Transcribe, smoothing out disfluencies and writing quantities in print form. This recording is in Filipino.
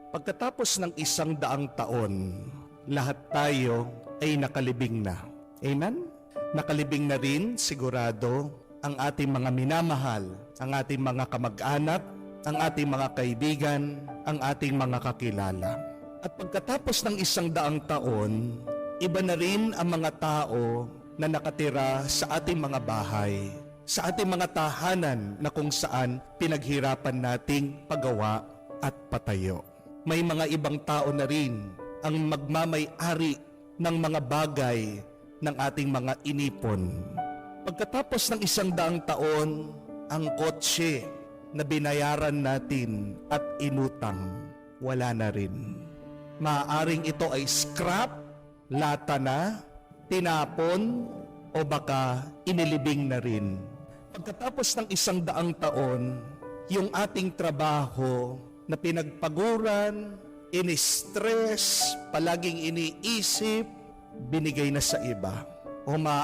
Pagkatapos ng 100 taon, lahat tayo ay nakalibing na. Amen? Nakalibing na rin, sigurado, ang ating mga minamahal, ang ating mga kamag-anak, ang ating mga kaibigan, ang ating mga kakilala. At pagkatapos ng 100 taon, iba na rin ang mga tao na nakatira sa ating mga bahay, sa ating mga tahanan na kung saan pinaghirapan nating pagawa at patayo. May mga ibang tao na rin ang magmamay-ari ng mga bagay ng ating mga inipon. Pagkatapos ng 100 taon, ang kotse na binayaran natin at inutang, wala na rin. Maaaring ito ay scrap, lata na, tinapon, o baka inilibing na rin. Pagkatapos ng 100 taon, yung ating trabaho na pinagpaguran, ini-stress, palaging iniisip, binigay na sa iba. O maaari